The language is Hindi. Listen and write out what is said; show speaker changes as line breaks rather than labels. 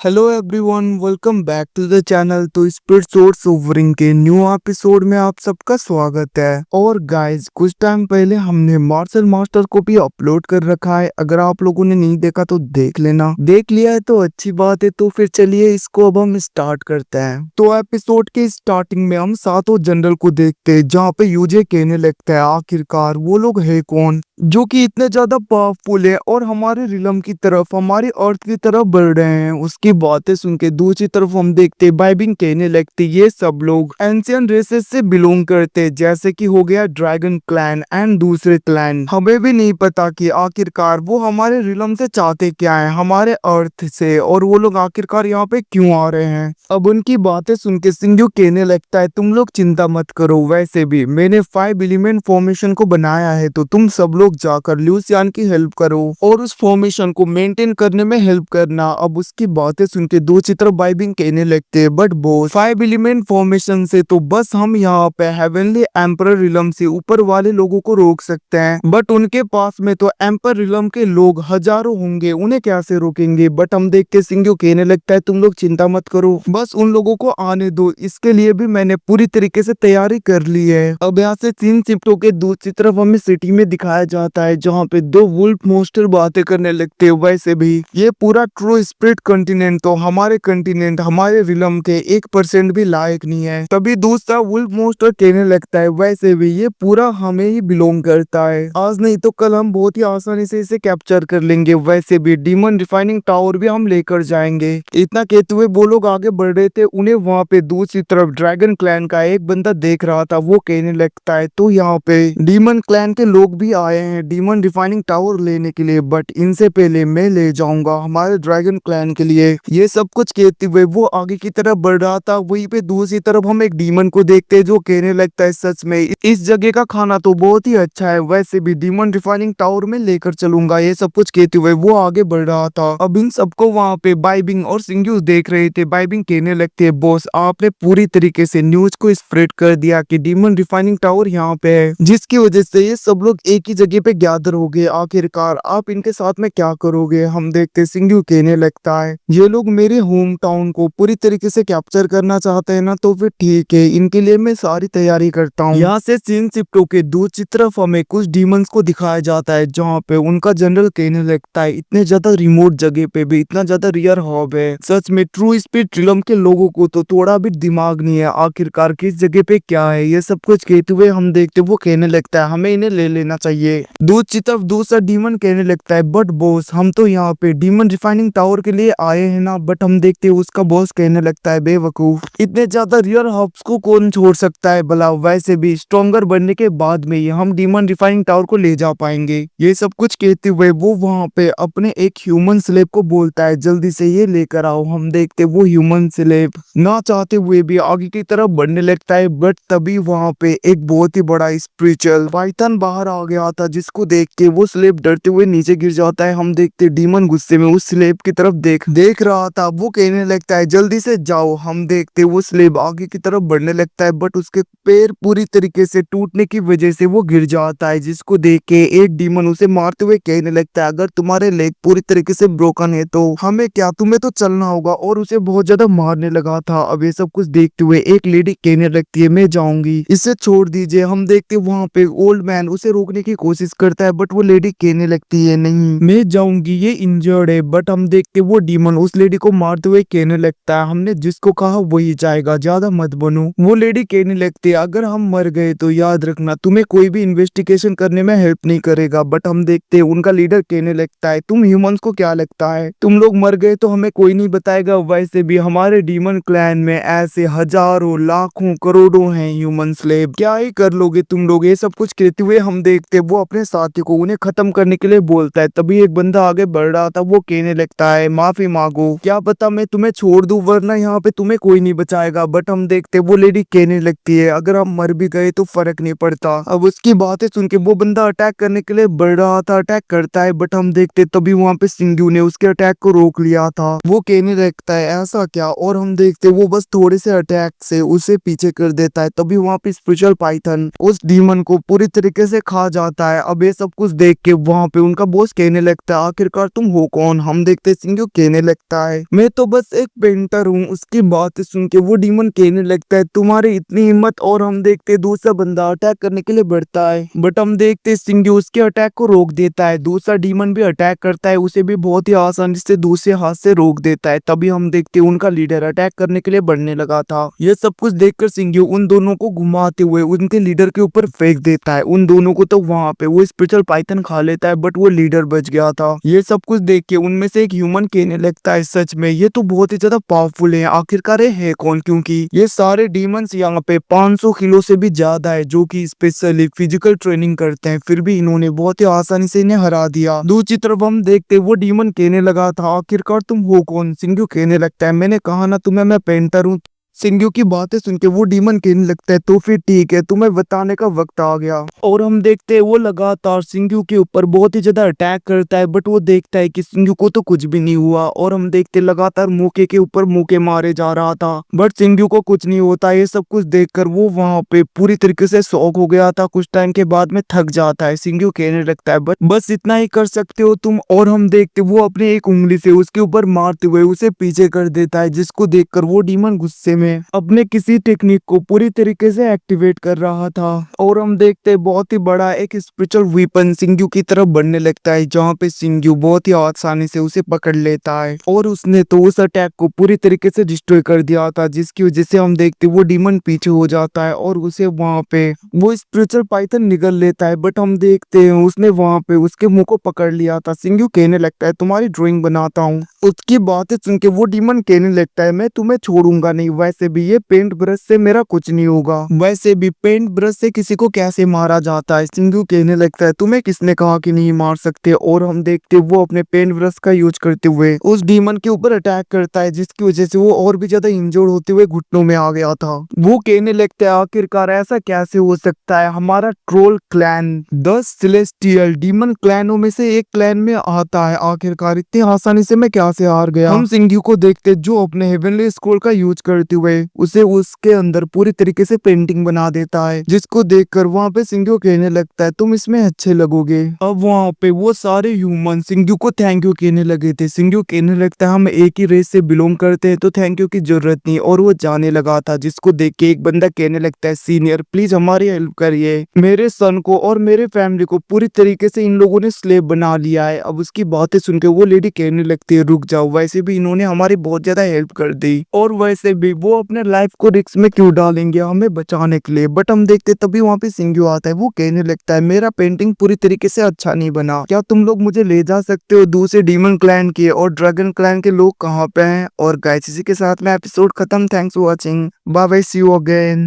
Hello everyone, welcome back to the channel. तो स्पीड सोर्स सोवरिंग के न्यू एपिसोड में आप सबका स्वागत है। और गाइस, कुछ टाइम पहले हमने मार्शल मास्टर को भी अपलोड कर रखा है। अगर आप लोगों ने नहीं देखा तो देख लेना। देख लिया है तो अच्छी बात है। तो फिर चलिए इसको अब हम स्टार्ट करते हैं। तो एपिसोड के स्टार्टिंग में हम सातों जनरल को देखते हैं, जहाँ पे यूजे कहने लगता है आखिरकार वो लोग है कौन जो कि इतने ज्यादा पावरफुल है और हमारे रिलम की तरफ, हमारी अर्थ की तरफ बढ़ रहे हैं। उसकी बातें सुन के दूसरी तरफ हम देखते बाइबिंग कहने लगते ये सब लोग एंशियंट रेसेस से बिलोंग करते, जैसे कि हो गया ड्रैगन क्लैन एंड दूसरे क्लैन। हमें भी नहीं पता कि आखिरकार वो हमारे रिलम से चाहते क्या है, हमारे अर्थ से, और वो लोग आखिरकार यहाँ पे क्यों आ रहे हैं। अब उनकी बातें सुन के सिंग्यू कहने लगता है तुम लोग चिंता मत करो, वैसे भी मैंने 5 एलिमेंट फॉर्मेशन को बनाया है, तो तुम सब लोग जाकर ल्यूसियान की हेल्प करो और उस फॉर्मेशन को मेंटेन करने में हेल्प करना। अब उसकी बातें सुन के दो चित्र बाइबिंग कहने लगते हैं बट बॉस 5 एलिमेंट फॉर्मेशन से तो बस हम यहाँ पे हेवनली एम्पर रिलम से ऊपर वाले लोगों को रोक सकते हैं, बट उनके पास में तो एम्पर रिलम के लोग हजारों होंगे, उन्हें कैसे रोकेंगे। बट हम देख के सिंग्यू कहने लगता है तुम लोग चिंता मत करो, बस उन लोगों को आने दो, इसके लिए भी मैंने पूरी तरीके से तैयारी कर ली है। अब यहाँ से 3 शिफ्टों के दूसरी तरफ हमें सिटी में दिखाया जाता है, जहाँ पे 2 वुल्फ मोस्टर बातें करने लगते हैं। वैसे भी ये पूरा ट्रू स्पिरिट कंटिनेंट तो हमारे कंटिनेंट, हमारे रिलम के 1% भी लायक नहीं है। तभी दूसरा वुल्फ मोस्टर कहने लगता है वैसे भी ये पूरा हमें ही बिलोंग करता है, आज नहीं तो कल हम बहुत ही आसानी से इसे कैप्चर कर लेंगे। वैसे भी डीमन रिफाइनिंग टावर भी हम लेकर जाएंगे। इतना कहते हुए वो लोग आगे बढ़ रहे थे, उन्हें वहाँ पे दूसरी तरफ ड्रैगन क्लैन का एक बंदा देख रहा था। वो कहने लगता है तो यहाँ पे डीमन क्लैन के लोग भी आए हैं डीमन रिफाइनिंग टावर लेने के लिए, बट इनसे पहले मैं ले जाऊंगा हमारे ड्रैगन क्लैन के लिए। ये सब कुछ कहते हुए वो आगे की तरफ बढ़ रहा था। वहीं पे दूसरी तरफ हम एक डीमन को देखते हैं जो कहने लगता है सच में इस जगह का खाना तो बहुत ही अच्छा है, वैसे भी डीमन रिफाइनिंग टावर में लेकर चलूंगा। ये सब कुछ कहते हुए वो आगे बढ़ रहा था। अब इन सबको वहाँ पे बाइबिंग और सिंग्यू देख रहे थे। बाइबिंग कहने लगते है बॉस आपने पूरी तरीके से न्यूज को स्प्रेड कर दिया कि डीमन रिफाइनिंग टावर यहाँ पे है, जिसकी वजह से ये सब लोग एक ही जगह पे गैदर हो गए। आखिरकार आप इनके साथ में क्या करोगे। हम देखते सिंग्यू कहने लगता है ये लोग मेरे होम टाउन को पूरी तरीके से कैप्चर करना चाहते हैं ना, तो फिर ठीक है, इनके लिए मैं सारी तैयारी करता हूँ। यहाँ से सीन शिफ्टों के दूसरी तरफ हमें कुछ डीमंस को दिखाया जाता है, जहाँ पे उनका जनरल कहने लगता है इतने ज्यादा रिमोट जगह पे भी इतना ज्यादा रियर हब है, सच में ट्रू स्पीड रिलम के लोगों को तो थोड़ा भी दिमाग नहीं है, आखिरकार किस जगह पे क्या है। ये सब कुछ कहते हुए हम देखते वो कहने लगता है हमें इन्हें ले लेना चाहिए। दूसरी तरफ दूसरा डीमन कहने लगता है बट बॉस हम तो यहाँ पे डीमन रिफाइनिंग टावर के लिए आए हैं ना। बट हम देखते हैं उसका बॉस कहने लगता है बेवकूफ, इतने ज्यादा रियर हब्स को कौन छोड़ सकता है भला, वैसे भी स्ट्रॉन्गर बनने के बाद में ही हम डीमन रिफाइनिंग टावर को ले जा पाएंगे। ये सब कुछ कहते हुए वो वहाँ पे अपने एक ह्यूमन स्लेव को बोलता है जल्दी से ये लेकर आओ। हम देखते वो ह्यूमन स्लेव ना चाहते हुए भी आगे की तरफ बढ़ने लगता है, बट तभी वहाँ पे एक बहुत ही बड़ा स्पिरिचुअल पाइथन बाहर आ गया था, जिसको देख के वो स्लेव डरते हुए नीचे गिर जाता है। हम देखते डीमन गुस्से में उस स्लेव की तरफ देख रहा था। वो कहने लगता है जल्दी से जाओ। हम देखते वो स्लेव आगे की तरफ बढ़ने लगता है, बट उसके पैर पूरी तरीके से टूटने की वजह से वो गिर जाता है, जिसको देख के एक डीमन उसे मारते हुए कहने लगता है अगर तुम्हारे लेग पूरी तरीके से ब्रोकन है तो हमें क्या, तुम्हें तो चलना होगा, और उसे बहुत ज्यादा मारने लगा था। अब ये सब कुछ देखते हुए एक लेडी कहने लगती है मैं जाऊंगी, इसे छोड़ दीजिए। हम देखते वहाँ पे ओल्ड मैन उसे रोकने की कोशिश करता है, बट वो लेडी कहने लगती है नहीं मैं जाऊंगी, ये इंजर्ड है। बट हम देखते वो डीमन उस लेडी को मारते हुए कहने लगता है हमने जिसको कहा वही जाएगा, ज्यादा मत बनो। वो लेडी कहने लगती है अगर हम मर गए तो याद रखना तुम्हें कोई भी इन्वेस्टिगेशन करने में हेल्प नहीं करेगा। बट हम देखते उनका लीडर कहने लगता है तुम ह्यूमंस को क्या लगता है तुम लोग मर गए तो हमें कोई नहीं बताएगा, वैसे भी हमारे डीमन क्लैन में ऐसे हजारों लाखों करोड़ों हैं ह्यूमन स्लेव, क्या ही कर लोगे तुम लोग। ये सब कुछ कहते हुए हम देखते वो अपने साथी को उन्हें खत्म करने के लिए बोलता है। तभी एक बंदा आगे बढ़ रहा था, वो कहने लगता है माफी मांगो, क्या पता मैं तुम्हें छोड़ दूं, वरना यहाँ पे तुम्हें कोई नहीं बचाएगा। बट हम देखते वो लेडी कहने लगती है अगर हम मर भी गए तो फर्क नहीं पड़ता। अब उसकी बातें सुन के वो बंदा अटैक करने के लिए बढ़ रहा था, अटैक करता है, बट हम देखते तभी वहाँ पे सिंग्यू ने उसके अटैक को रोक लिया था। वो कहने लगता है ऐसा क्या, और हम देखते वो बस थोड़े से अटैक से उसे पीछे कर देता है। तभी वहाँ पे स्पिरिचुअल पाइथन उस डीमन को पूरी तरीके से खा जाता है। अब ये सब कुछ देख के वहाँ पे उनका बॉस कहने लगता है आखिरकार तुम हो कौन। हम देखते सिंग्यू कहने लगता लगता है मैं तो बस एक पेंटर हूँ। उसकी बात सुन के वो डीमन कहने लगता है तुम्हारी इतनी हिम्मत। और हम देखते दूसरा बंदा अटैक करने के लिए बढ़ता है, बट हम देखते सिंह उसके अटैक को रोक देता है। दूसरा डीमन भी अटैक करता है, उसे भी बहुत ही आसानी से दूसरे हाथ से रोक देता है। तभी हम देखते उनका लीडर अटैक करने के लिए बढ़ने लगा था। ये सब कुछ देखकर सिंह उन दोनों को घुमाते हुए उनके लीडर के ऊपर फेंक देता है। उन दोनों को तो वहां पे वो स्पेशल पाइथन खा लेता है, बट वो लीडर बच गया था। ये सब कुछ देख के उनमें से एक ह्यूमन कहने लगता है सच में ये तो बहुत ही ज्यादा पावरफुल है, आखिरकार ये है कौन, क्योंकि ये सारे डीमंस यहाँ पे 500 किलो से भी ज्यादा है जो कि स्पेशली फिजिकल ट्रेनिंग करते हैं। फिर भी इन्होंने बहुत ही आसानी से इन्हें हरा दिया। दूसरी तरफ हम देखते वो डीमन कहने लगा था आखिरकार तुम हो कौन। सिंह कहने लगता है मैंने कहा ना तुम्हें मैं पेंटर हूँ। सिंह की बातें सुन के वो डीमन कहने लगता है तो फिर ठीक है तुम्हें बताने का वक्त आ गया। और हम देखते हैं वो लगातार सिंह के ऊपर बहुत ही ज्यादा अटैक करता है, बट वो देखता है कि सिंह को तो कुछ भी नहीं हुआ। और हम देखते लगातार मौके के ऊपर मौके मारे जा रहा था, बट सिंह को कुछ नहीं होता। ये सब कुछ देखकर वो वहां पे पूरी तरीके से शॉक हो गया था। कुछ टाइम के बाद में थक जाता है। सिंह कहने लगता है बस इतना ही कर सकते हो तुम। और हम देखते वो अपने एक उंगली से उसके ऊपर मारते हुए उसे पीछे कर देता है, जिसको देखकर वो डीमन गुस्से में अपने किसी टेक्निक को पूरी तरीके से एक्टिवेट कर रहा था। और हम देखते बहुत ही बड़ा एक स्पिरिचुअल वीपन सिंह की तरफ बढ़ने लगता है, जहाँ पे सिंह बहुत ही आसानी से उसे पकड़ लेता है। और उसने तो उस अटैक को पूरी तरीके से डिस्ट्रॉय कर दिया था, जिसकी वजह से हम देखते वो डीमन पीछे हो जाता है और उसे वहां पे वो स्पिरिचुअल पाइथन निगल लेता है। बट हम देखते हैं उसने वहां पे उसके मुंह को पकड़ लिया था। सिंह कहने लगता है तुम्हारी ड्राइंग बनाता हूँ। उसकी बातें सुन के वो डीमन कहने लगता है मैं तुम्हें छोड़ूंगा नहीं, वैसे भी ये पेंट ब्रश से मेरा कुछ नहीं होगा। वैसे भी पेंट ब्रश से किसी को कैसे मारा जाता है। सिंह कहने लगता है तुम्हें किसने कहा कि नहीं मार सकते। और हम देखते वो अपने पेंट ब्रश का यूज करते हुए उस डीमन के ऊपर अटैक करता है, जिसकी वजह से वो और भी ज्यादा इंजर्ड होते हुए घुटनों में आ गया था। वो कहने लगता है आखिरकार ऐसा कैसे हो सकता है, हमारा ट्रोल क्लैन 10 सेलेस्टियल डीमन क्लैनों में से एक क्लैन में आता है, आखिरकार इतनी आसानी से मैं क्या से हार गया। हम सिंह को देखते जो अपने हेवनली स्कोर का यूज करते हुए उसे उसके अंदर पूरी तरीके से पेंटिंग बना देता है, जिसको देखकर वहाँ पे सिंह कहने लगता है तुम इसमें अच्छे लगोगे। अब वहाँ पे वो सारे ह्यूमन सिंह को थैंक यू कहने लगे थे। सिंह कहने लगता है हम एक ही रेस से बिलोंग करते हैं तो थैंक यू की जरूरत नहीं। और वो जाने लगा था, जिसको देख के एक बंदा कहने लगता है सीनियर प्लीज हमारी हेल्प करिए, मेरे सन को और मेरे फैमिली को पूरी तरीके से इन लोगों ने स्लेव बना लिया है। अब उसकी बातें सुन के वो लेडी कहने लगती है रुक जाओ, वैसे भी इन्होंने हमारी बहुत ज्यादा हेल्प कर दी और वैसे भी वो अपने लाइफ को रिस्क में क्यों डालेंगे हमें बचाने के लिए। बट हम देखते तभी वहाँ पे सिंह आता है। वो कहने लगता है मेरा पेंटिंग पूरी तरीके से अच्छा नहीं बना, क्या तुम लोग मुझे ले जा सकते हो दूसरे डीमन क्लैन के और ड्रैगन क्लैन के लोग कहाँ पे हैं। और गाइस इसी के साथ में एपिसोड खत्म। Thanks for watching, bye bye, see you again.